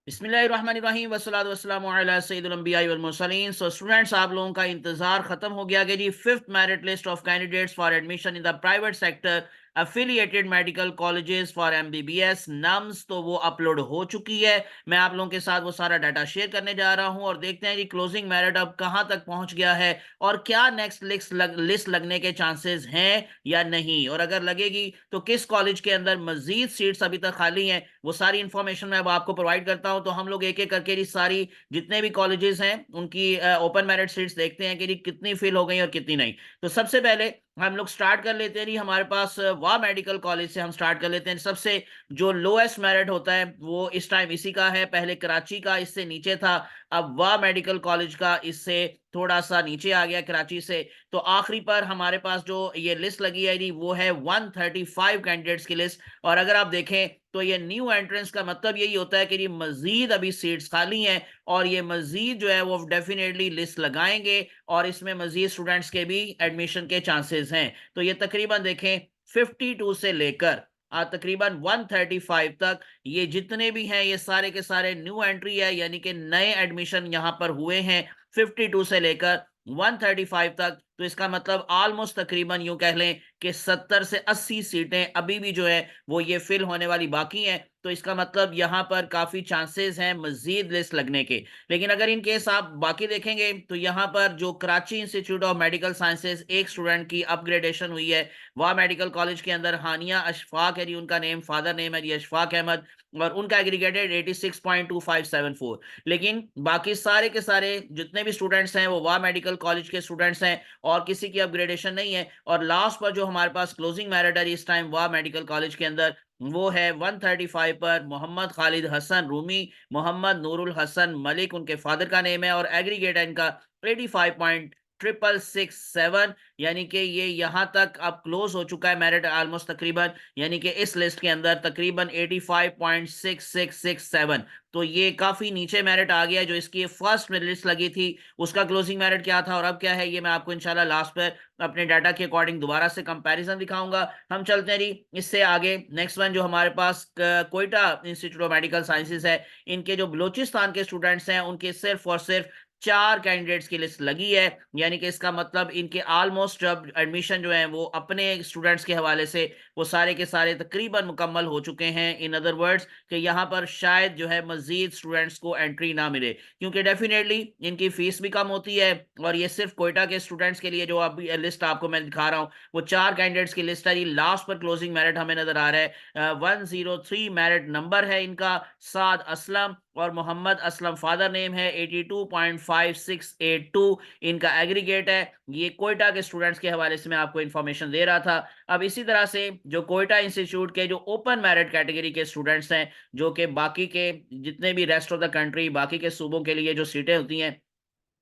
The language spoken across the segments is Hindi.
बिस्मिल्लाहिर्रहमानिर्रहीम वस्सलातु वस्सलामु अला सय्यिदिल अंबिया'i वल मुरसलीन। सो स्टूडेंट्स, आप लोगों का इंतजार खत्म हो गया कि जी fifth merit list of candidates for admission in the private sector affiliated medical colleges for MBBS NUMS तो वो अपलोड हो चुकी है। मैं आप लोगों के साथ वो सारा डाटा शेयर करने जा रहा हूं और देखते हैं कि क्लोजिंग मेरिट अब कहां तक पहुंच गया है और क्या नेक्स्ट लिस्ट लगने के चांसेस हैं या नहीं, और अगर लगेगी तो किस कॉलेज के अंदर मजीद सीट्स अभी तक खाली हैं। वो सारी इंफॉर्मेशन मैं अब आपको प्रोवाइड करता हूं। तो हम लोग एक एक करके ये सारी जितने भी कॉलेजेस हैं उनकी ओपन मेरिट सीट्स देखते हैं कि जी कितनी फिल हो गई और कितनी नहीं। तो सबसे पहले हम लोग स्टार्ट कर लेते हैं जी हमारे पास वाह मेडिकल कॉलेज से हम स्टार्ट कर लेते हैं। सबसे जो लोएस्ट मेरिट होता है वो इस टाइम इसी का है। पहले कराची का इससे नीचे था, अब वाह मेडिकल कॉलेज का इससे थोड़ा सा नीचे आ गया कराची से। तो आखिरी पर हमारे पास जो ये लिस्ट लगी है जी वो है 135 कैंडिडेट्स की लिस्ट। और अगर आप देखें तो ये न्यू एंट्रेंस का मतलब यही होता है कि ये मजीद अभी सीट्स खाली हैं और ये मजीद जो है वो डेफिनेटली लिस्ट लगाएंगे और इसमें मजीद स्टूडेंट्स के भी एडमिशन के चांसेस हैं। तो ये तकरीबन देखें 52 से लेकर तकरीबन 135 तक ये जितने भी हैं ये सारे के सारे न्यू एंट्री है, यानी कि नए एडमिशन यहां पर हुए हैं 52 से लेकर 135 तक। तो इसका मतलब ऑलमोस्ट तकरीबन यूं कह लें कि 70 से 80 सीटें अभी भी जो है वो ये फिल होने वाली बाकी हैं। तो इसका मतलब यहाँ पर काफी चांसेस हैं मजीद लिस्ट लगने के। लेकिन अगर इन केस आप बाकी देखेंगे तो यहाँ पर जो Karachi institute of medical sciences एक स्टूडेंट की अपग्रेडेशन हुई है वह मेडिकल कॉलेज के अंदर, हानिया अशफाक है जी उनका नेम, फादर नेम है जी अशफाक अहमद, और उनका एग्रीगेटेड 86.2574। लेकिन बाकी सारे के सारे जितने भी स्टूडेंट्स हैं वो वाह मेडिकल कॉलेज के स्टूडेंट्स हैं और किसी की अपग्रेडेशन नहीं है। और लास्ट पर जो हमारे पास क्लोजिंग मेरिट है इस टाइम वाह मेडिकल कॉलेज के अंदर वो है 135 पर मोहम्मद खालिद हसन रूमी, मोहम्मद नूरुल हसन मलिक उनके फादर का नेम है, और एग्रीगेट है इनका 85.667। यानी कि ये यहां तक अब क्लोज हो चुका है मेरिट ऑलमोस्ट तकरीबन, यानी कि इस लिस्ट के अंदर तकरीबन 85.6667। तो ये काफी नीचे मेरिट आ गया। जो इसकी फर्स्ट लिस्ट लगी थी उसका क्लोजिंग मेरिट क्या था और अब क्या है ये मैं आपको इंशाल्लाह लास्ट पर अपने डाटा के अकॉर्डिंग दोबारा से कंपैरिजन दिखाऊंगा। हम चलते हैं जी इससे आगे। नेक्स्ट वन जो हमारे पास Quetta institute of medical sciences है, इनके जो बलूचिस्तान के स्टूडेंट्स हैं उनके सिर्फ और सिर्फ 4 कैंडिडेट्स की लिस्ट लगी है। यानी कि इसका मतलब इनके ऑलमोस्ट अब एडमिशन जो है वो अपने स्टूडेंट्स के हवाले से वो सारे के सारे तकरीबन मुकम्मल हो चुके हैं। इन अदर वर्ड्स कि यहाँ पर शायद जो है मजीद स्टूडेंट्स को एंट्री ना मिले, क्योंकि डेफिनेटली इनकी फीस भी कम होती है। और ये सिर्फ कोयटा के स्टूडेंट्स के लिए जो अभी लिस्ट आपको मैं दिखा रहा हूँ वो 4 कैंडिडेट्स की लिस्ट है। लास्ट पर क्लोजिंग मेरिट हमें नजर आ रहा है 103 मेरिट नंबर है इनका। साद असलम और मोहम्मद असलम फादर नेम है, 82.5682 इनका एग्रीगेट है। ये कोयटा के स्टूडेंट्स के हवाले से मैं आपको इंफॉर्मेशन दे रहा था। अब इसी तरह से जो कोयटा इंस्टीट्यूट के जो ओपन मेरिट कैटेगरी के स्टूडेंट्स हैं, जो कि बाकी के जितने भी रेस्ट ऑफ द कंट्री बाकी के सूबों के लिए जो सीटें होती हैं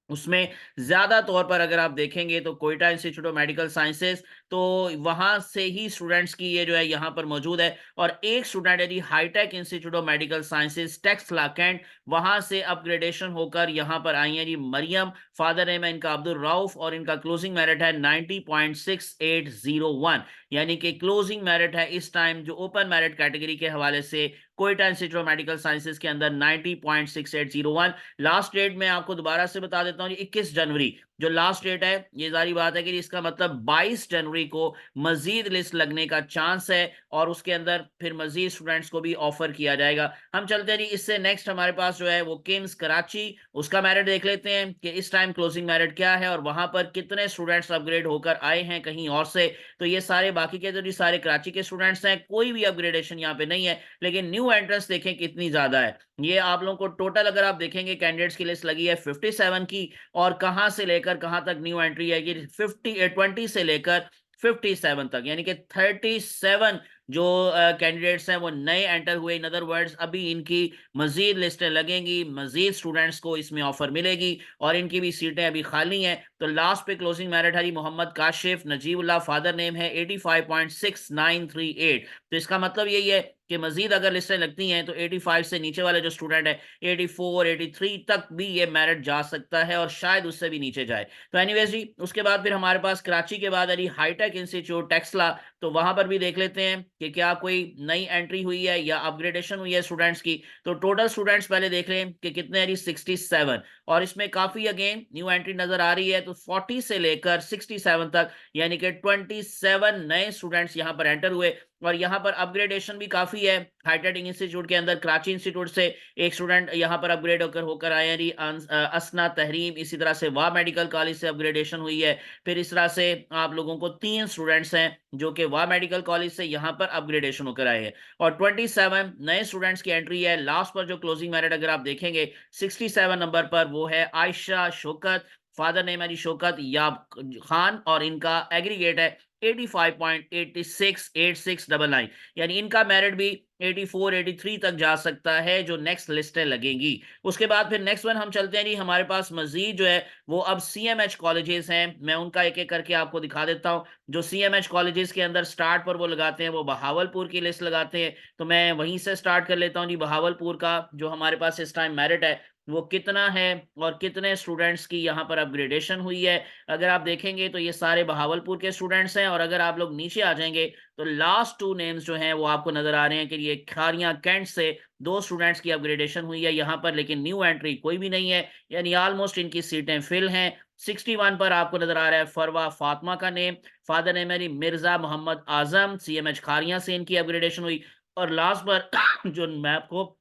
उसमें ज्यादा तौर पर अगर आप देखेंगे तो Quetta institute of medical sciences तो वहां से ही स्टूडेंट्स की ये जो है यहाँ पर मौजूद है। और एक स्टूडेंट है जी hi tech institute of medical sciences Taxila cantt, वहां से अपग्रेडेशन होकर यहाँ पर आई है जी मरियम, फादर नेम है इनका अब्दुल रऊफ, और इनका क्लोजिंग मेरिट है 90.6801। यानी कि क्लोजिंग मेरिट है इस टाइम जो ओपन मेरिट कैटेगरी के हवाले से Quetta institute of medical sciences के अंदर 90.6801। लास्ट डेट मैं आपको दोबारा से बता देता हूँ 21 जनवरी जो लास्ट डेट है। ये जारी बात है कि इसका मतलब 22 जनवरी को मजीद लिस्ट लगने का चांस है और उसके अंदर फिर मजीद स्टूडेंट्स को भी ऑफर किया जाएगा। हम चलते हैं जी इससे नेक्स्ट हमारे पास जो है वो किम्स कराची, उसका मेरिट देख लेते हैं कि इस टाइम क्लोजिंग मेरिट क्या है और वहां पर कितने स्टूडेंट्स अपग्रेड होकर आए हैं कहीं और से। तो ये सारे बाकी के जो जी सारे कराची के स्टूडेंट्स हैं, कोई भी अपग्रेडेशन यहाँ पे नहीं है, लेकिन न्यू एंट्रेंस देखें कितनी ज्यादा है। ये आप लोगों को टोटल अगर आप देखेंगे कैंडिडेट्स की लिस्ट लगी है 57 की, और कहां से लेकर कहां तक न्यू एंट्री है कि 20 से लेकर 57 तक, यानी कि 37 जो कैंडिडेट्स हैं वो नए एंटर हुए। इन अदर वर्ड्स अभी इनकी मजीद लिस्टें लगेंगी, मजीद स्टूडेंट्स को इसमें ऑफर मिलेगी और इनकी भी सीटें अभी खाली हैं। तो लास्ट पे क्लोजिंग मेरिट है मोहम्मद काशिफ नजीबुल्लाह, फादर नेम है, 85.6938। तो इसका मतलब यही है कि मजीद अगर लिस्टें लगती हैं तो 85 से नीचे वाले जो स्टूडेंट है 84 83 तक भी ये मेरिट जा सकता है और शायद उससे भी नीचे जाए। तो एनीवेज जी उसके बाद फिर हमारे पास कराची के बाद अली हाईटेक इंस्टीट्यूट टेक्सला, तो वहां पर भी देख लेते हैं कि क्या कोई नई एंट्री हुई है या अपग्रेडेशन हुई है स्टूडेंट्स की। तो टोटल स्टूडेंट्स पहले देख लें कि कितने हैं जी, 67। और इसमें काफी अगेन न्यू एंट्री नजर आ रही है, तो 40 से लेकर 67 तक यानी कि 27 नए स्टूडेंट्स यहाँ पर एंटर हुए। और यहाँ पर अपग्रेडेशन भी काफी है। हाईटेक इंस्टीट्यूट के अंदर कराची इंस्टीट्यूट से एक स्टूडेंट यहाँ पर अपग्रेड होकर होकर आए हैं जी, असना तहरीम। इसी तरह से वाह मेडिकल कॉलेज से अपग्रेडेशन हुई है। फिर इस तरह से आप लोगों को 3 स्टूडेंट्स हैं जो कि वाह मेडिकल कॉलेज से यहाँ पर अपग्रेडेशन होकर आए हैं। और 27 नए स्टूडेंट्स की एंट्री है। लास्ट पर जो क्लोजिंग मेरिट अगर आप देखेंगे 67 नंबर पर, वो है आयशा शौकत। फादर नेम है जी शौकत याब खान, और इनका एग्रीगेट है 85.868699। यानी इनका मेरिट भी 84 83 तक जा सकता है, जो नेक्स्ट लिस्टें लगेंगी। उसके बाद फिर नेक्स्ट वन हम चलते हैं जी, हमारे पास मजीद जो है वो अब सीएमएच कॉलेजेस हैं। मैं उनका एक एक करके आपको दिखा देता हूं। जो सीएमएच कॉलेजेस के अंदर स्टार्ट पर वो लगाते हैं, वो बहावलपुर की लिस्ट लगाते हैं। तो मैं वहीं से स्टार्ट कर लेता हूं जी। बहावलपुर का जो हमारे पास इस टाइम मेरिट है वो कितना है, और कितने स्टूडेंट्स की यहाँ पर अपग्रेडेशन हुई है। अगर आप देखेंगे तो ये सारे बहावलपुर के स्टूडेंट्स हैं। और अगर आप लोग नीचे आ जाएंगे तो लास्ट 2 नेम्स जो हैं वो आपको नजर आ रहे हैं कि ये खारियां कैंट से 2 स्टूडेंट्स की अपग्रेडेशन हुई है यहाँ पर, लेकिन न्यू एंट्री कोई भी नहीं है, यानी ऑलमोस्ट इनकी सीटें फिल हैं। 61 पर आपको नजर आ रहा है फरवा फातिमा का नेम। फादर नेम है मिर्जा मोहम्मद आजम, सीएमएच खारियां से इनकी अपग्रेडेशन हुई। और लास्ट पर जो मैं आपको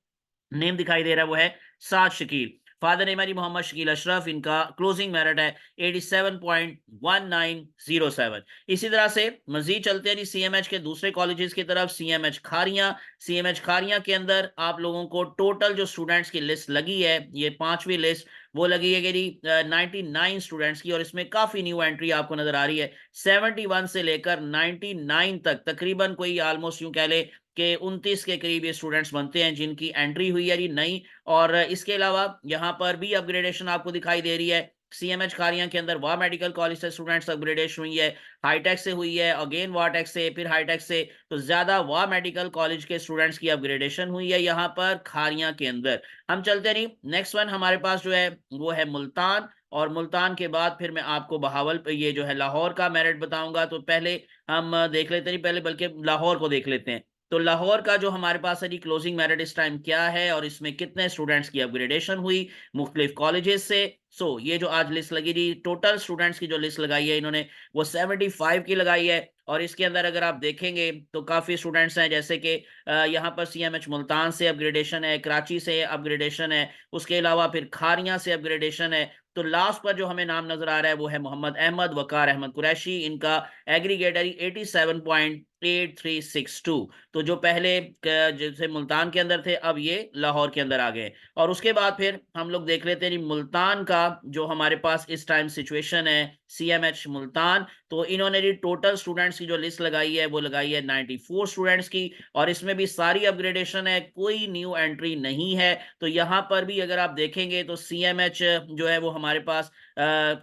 नेम दिखाई दे रहा है वो है साद शकील। फादर नेम है मोहम्मद शकील अशरफ। इनका क्लोजिंग मेरिट है 87.1907। इसी तरह से मजीद चलते हैं जी सीएमएच के दूसरे कॉलेजेस की तरफ। सीएमएच खारियां। सीएमएच खारियां के अंदर आप लोगों को टोटल जो स्टूडेंट्स की लिस्ट लगी है, ये 5वीं लिस्ट वो लगी है कि 99 स्टूडेंट्स की। और इसमें काफी न्यू एंट्री आपको नजर आ रही है। 71 से लेकर 99 तक तकरीबन कोई ऑलमोस्ट यूं कह ले कि 29 के करीब ये स्टूडेंट्स बनते हैं जिनकी एंट्री हुई है जी नई। और इसके अलावा यहाँ पर भी अपग्रेडेशन आपको दिखाई दे रही है। सीएमएच खारियां के अंदर वाह मेडिकल कॉलेज से स्टूडेंट्स अपग्रेडेशन हुई है, हाईटेक से हुई है, अगेन वाटेक से, फिर हाईटेक से। तो ज्यादा वाह मेडिकल कॉलेज के स्टूडेंट्स की अपग्रेडेशन हुई है यहाँ पर खारियां के अंदर। हम चलते नहीं, नेक्स्ट वन हमारे पास जो है वो है मुल्तान। और मुल्तान के बाद फिर मैं आपको बहावल ये जो है लाहौर का मेरिट बताऊंगा। तो पहले हम देख लेते नहीं, पहले बल्कि लाहौर को देख लेते हैं। तो लाहौर का जो हमारे पास है जी क्लोजिंग मेरिट इस टाइम क्या है, और इसमें कितने स्टूडेंट्स की अपग्रेडेशन हुई मुख्तलिफ कॉलेजेस से। ये जो आज लिस्ट लगी थी, टोटल स्टूडेंट्स की जो लिस्ट लगाई है इन्होंने वो 75 की लगाई है। और इसके अंदर अगर आप देखेंगे तो काफी स्टूडेंट्स हैं, जैसे कि यहाँ पर सीएमएच मुल्तान से अपग्रेडेशन है, कराची से अपग्रेडेशन है, उसके अलावा फिर खारियां से अपग्रेडेशन है। तो लास्ट पर जो हमें नाम नजर आ रहा है वो है मोहम्मद अहमद वकार अहमद कुरैशी। इनका एग्रीगेटर 87.8362। तो जो पहले जैसे मुल्तान के अंदर थे, अब ये लाहौर के अंदर आ गए। और उसके बाद फिर हम लोग देख लेते हैं जी मुल्तान का जो हमारे पास इस टाइम सिचुएशन है, सीएमएच मुल्तान। तो इन्होंने जी टोटल स्टूडेंट्स की जो लिस्ट लगाई है वो लगाई है 94 स्टूडेंट्स की। और इसमें भी सारी अपग्रेडेशन है, कोई न्यू एंट्री नहीं है। तो यहाँ पर भी अगर आप देखेंगे तो सीएमएच जो है वो हमारे पास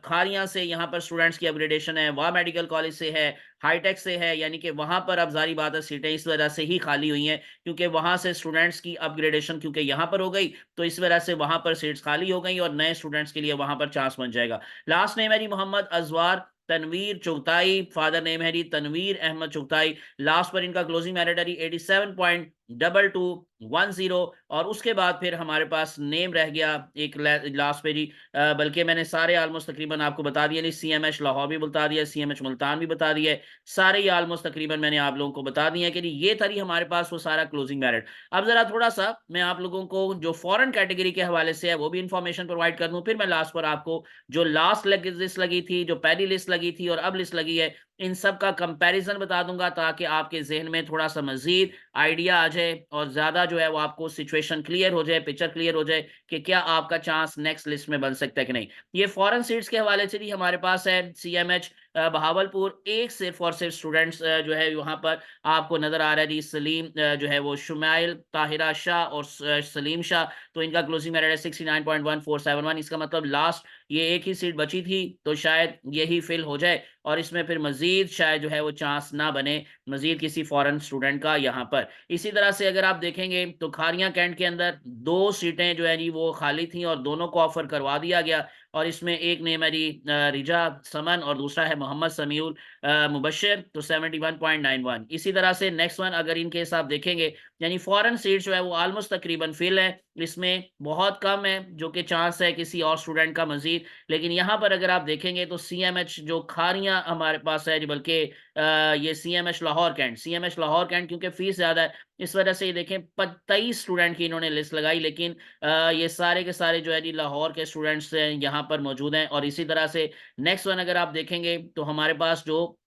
खारियां से यहाँ पर स्टूडेंट्स की अपग्रेडेशन है, वाह मेडिकल कॉलेज से है, हाईटेक से है। यानी कि वहां पर अब जारी बात है सीटें इस वजह से ही खाली हुई हैं क्योंकि वहां से स्टूडेंट्स की अपग्रेडेशन क्योंकि यहाँ पर हो गई, तो इस वजह से वहां पर सीट्स खाली हो गई और नए स्टूडेंट्स के लिए वहां पर चांस बन जाएगा। लास्ट नेम है जी मोहम्मद अजवार तनवीर चुगताई। फादर नेम है जी तनवीर अहमद चुगताई। लास्ट पर इनका क्लोजिंग मेरिट है 87.2210। और उसके बाद फिर हमारे पास नेम रह गया एक लास्ट पे जी, बल्कि मैंने सारे ऑलमोस्ट तकरीबन आपको बता दिया, नहीं सीएमएच लाहौर भी बता दिया, सीएमएच मुल्तान भी बता दिया है, सारे ही ऑलमोस्ट तकरीबन मैंने आप लोगों को बता दिया है कि ये था हमारे पास वो सारा क्लोजिंग मेरिट। अब जरा थोड़ा सा मैं आप लोगों को जो फॉरेन कैटेगरी के हवाले से है वो भी इंफॉर्मेशन प्रोवाइड कर दूं, फिर मैं लास्ट पर आपको जो लास्ट लिस्ट लगी थी, जो पहली लिस्ट लगी थी और अब लिस्ट लगी है, इन सब का कंपैरिजन बता दूंगा ताकि आपके जहन में थोड़ा सा मजीद आइडिया आ जाए और ज्यादा जो है वो आपको सिचुएशन क्लियर हो जाए, पिक्चर क्लियर हो जाए कि क्या आपका चांस नेक्स्ट लिस्ट में बन सकता है कि नहीं। ये फॉरेन सीट्स के हवाले से भी हमारे पास है सीएमएच बहावलपुर, एक सिर्फ और सिर्फ स्टूडेंट्स जो है वहां पर आपको नजर आ रहा है जी सलीम जो है वो शुमाइल ताहिरा शाह और सलीम शाह। तो इनका क्लोजिंग मेरिट है 69.1471। इसका मतलब लास्ट ये एक ही सीट बची थी तो शायद यही फिल हो जाए और इसमें फिर मजीद शायद जो है वो चांस ना बने मजीद किसी फॉरेन स्टूडेंट का यहाँ पर। इसी तरह से अगर आप देखेंगे तो खारियां कैंट के अंदर 2 सीटें जो है जी वो खाली थी और दोनों को ऑफर करवा दिया गया। और इसमें एक नेम है जी रिजा समन और दूसरा है मोहम्मद समीउल मुबशर तो 71.91। इसी तरह से नेक्स्ट वन अगर इन केस आप देखेंगे, यानी फॉरेन सीट्स जो है वो ऑलमोस्ट तकरीबन फिल है, इसमें बहुत कम है जो कि चांस है किसी और स्टूडेंट का मजीद। लेकिन यहाँ पर अगर आप देखेंगे तो CMH जो खारियां हमारे पास है, बल्कि ये CMH Lahore cantt, CMH Lahore cantt क्योंकि फीस ज़्यादा है इस वजह से ये देखें 23 स्टूडेंट की इन्होंने लिस्ट लगाई, लेकिन ये सारे के सारे जो है जी लाहौर के स्टूडेंट्स यहाँ पर मौजूद हैं। और इसी तरह से नेक्स्ट वन अगर आप देखेंगे तो हमारे पास जो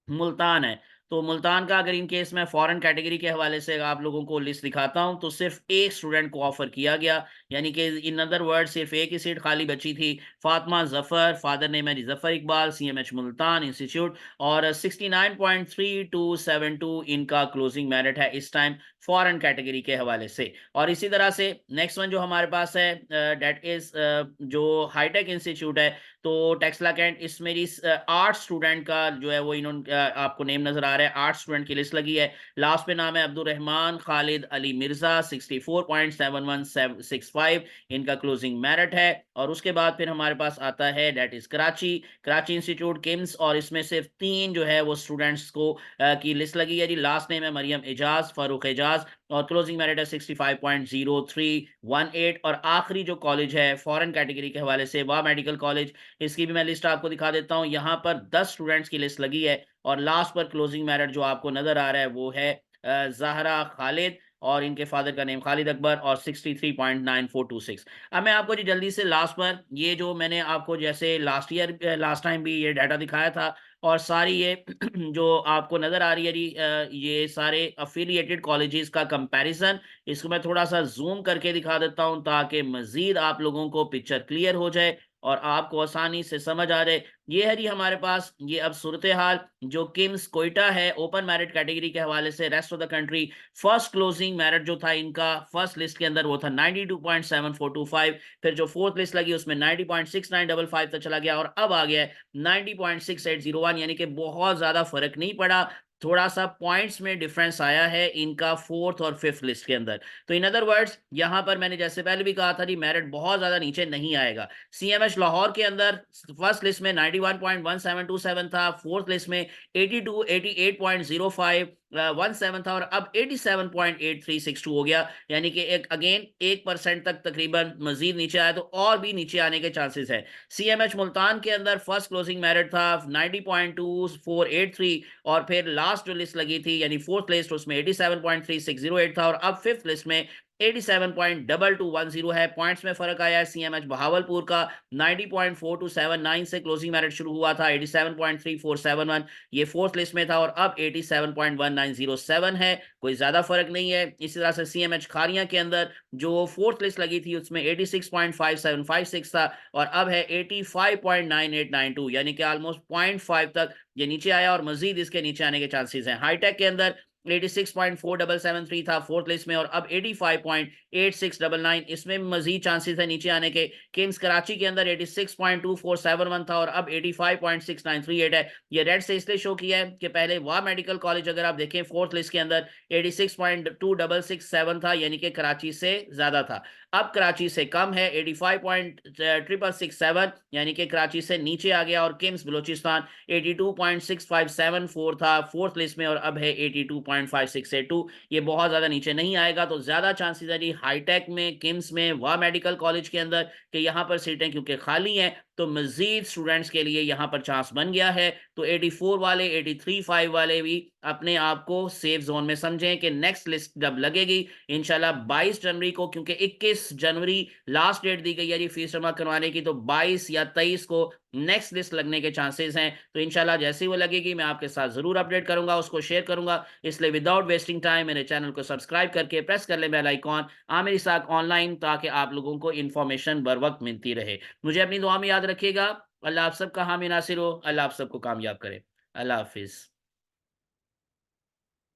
मुल्तान है, तो मुल्तान का अगर इन केस में फॉरेन कैटेगरी के हवाले से आप लोगों को लिस्ट दिखाता हूं तो सिर्फ एक स्टूडेंट को ऑफर किया गया, यानी कि इन अदर वर्ड सिर्फ एक ही सीट खाली बची थी। फातिमा जफर, फादर नेम है जफर इकबाल, CMH मुल्तान इंस्टीट्यूट, और 69.3272 इनका क्लोजिंग मेरिट है इस टाइम फॉरेन कैटेगरी के हवाले से। और इसी तरह से नेक्स्ट वन जो हमारे पास है डेट इज जो हाईटेक इंस्टीट्यूट है, तो टेक्सला कैंट, इसमें 8 स्टूडेंट का जो है वो इन्होंने आपको नेम नजर आ रहा है, 8 स्टूडेंट की लिस्ट लगी है। लास्ट पे नाम है अब्दुल रहमान खालिद अली मिर्जा, 64.7165 इनका क्लोजिंग मेरिट है। और उसके बाद फिर हमारे पास आता है that is Karachi institute KIMS, और इसमें सिर्फ 3 जो है वो स्टूडेंट्स को की लिस्ट लगी है जी। लास्ट नेम है मरियम एजाज, फारूक एजाज, और क्लोजिंग मेरिट है 65.0318। और आखिरी जो कॉलेज है फॉरेन कैटेगरी के हवाले से वाह मेडिकल कॉलेज, इसकी भी मैं लिस्ट आपको दिखा देता हूं। यहाँ पर 10 स्टूडेंट्स की लिस्ट लगी है, और लास्ट पर क्लोजिंग मेरिट जो आपको नजर आ रहा है वो है जहरा खालिद, और इनके फादर का नेम खालिद अकबर, और 63.9426। अब मैं आपको जी जल्दी से लास्ट पर ये जो मैंने आपको जैसे लास्ट टाइम भी ये डाटा दिखाया था, और सारी ये जो आपको नज़र आ रही है जी ये सारे अफिलिएटेड कॉलेजेस का कंपैरिजन, इसको मैं थोड़ा सा जूम करके दिखा देता हूं ताकि मज़ीद आप लोगों को पिक्चर क्लियर हो जाए और आपको आसानी से समझ आ जाए। ये है जी हमारे पास ये अब सूरत हाल जो किम्स कोयटा है ओपन मेरिट कैटेगरी के हवाले से rest of the country. First closing merit जो था इनका फर्स्ट लिस्ट के अंदर वो था 92.7425, फिर जो फोर्थ लिस्ट लगी उसमें 90.6955 तक चला गया, और अब आ गया है 90.6801, यानी कि बहुत ज्यादा फर्क नहीं पड़ा, थोड़ा सा पॉइंट्स में डिफरेंस आया है इनका फोर्थ और फिफ्थ लिस्ट के अंदर। तो इन अदर वर्ड्स यहां पर मैंने जैसे पहले भी कहा था जी मेरिट बहुत ज्यादा नीचे नहीं आएगा। CMH लाहौर के अंदर फर्स्ट लिस्ट में 91.1727 था, फोर्थ लिस्ट में 88.0517 था, और अब 87.8362 हो गया, यानी कि एक अगेन 1% तक तकरीबन मजीद नीचे आया, तो और भी नीचे आने के चांसेस है। CMH मुल्तान के अंदर फर्स्ट क्लोजिंग मेरिट था 90.2483, और फिर लास्ट जो लिस्ट लगी थी यानी फोर्थ लिस्ट उसमें 87.3608 था, और अब फिफ्थ लिस्ट में 87.2210 है। पॉइंट्स में फर्क आया है। CMH बहावलपुर का 90.4279 से क्लोजिंग मेरिट शुरू हुआ था, 87.3471 ये फोर्थ लिस्ट में था, और अब 87.1907 है, कोई ज्यादा फर्क नहीं है। इसी तरह से CMH खारियां के अंदर जो फोर्थ लिस्ट लगी थी उसमें 86.5756 था, और अब है 85.9892, यानी कि ऑलमोस्ट 0.5 तक ये नीचे आया, और मजीद इसके नीचे आने के चांसेस हैं। हाईटेक के अंदर 86.4773 था फोर्थ लिस्ट में, और अब 85.8699 इसमें मजीद चांसेस है नीचे आने के। किम्स कराची के अंदर 86.2471 था, और अब 85.6938 है। ये रेड से इसलिए शो किया है कि पहले वाह मेडिकल कॉलेज अगर आप देखें फोर्थ लिस्ट के अंदर 86.2667 था, यानी कि कराची से ज्यादा था। अब कराची से कम है 85.6667, यानी कि कराची से नीचे आ गया, और किम्स बलोचिस्तान 82.6574 था फोर्थ लिस्ट में, और अब है 82.5682, ये बहुत ज़्यादा नीचे नहीं आएगा। तो ज़्यादा चांसेस है जी हाईटेक में, किम्स में, वाह मेडिकल कॉलेज के अंदर कि यहाँ पर सीटें क्योंकि खाली हैं, तो मजीद स्टूडेंट्स के लिए यहाँ पर चांस बन गया है। तो 84 वाले 83.5 वाले भी अपने आप को सेफ जोन में समझें कि नेक्स्ट लिस्ट जब लगेगी इंशाल्लाह 22 जनवरी को, क्योंकि 21 जनवरी लास्ट डेट दी गई है जी फीस जमा करवाने की, तो 22 या 23 को नेक्स्ट लिस्ट लगने के चांसेस हैं। तो इंशाल्लाह जैसे ही वो लगेगी मैं आपके साथ जरूर अपडेट करूंगा, उसको शेयर करूंगा। इसलिए विदाउट वेस्टिंग टाइम मेरे चैनल को सब्सक्राइब करके प्रेस कर ले बेल आइकॉन, मेरे साथ ऑनलाइन, ताकि आप लोगों को इन्फॉर्मेशन बर वक्त मिलती रहे। मुझे अपनी दुआ में याद रखिएगा। अल्लाह आप सबका हामी नासिर हो, अल्लाह आप सबको कामयाब करे। अल्लाह हाफिज।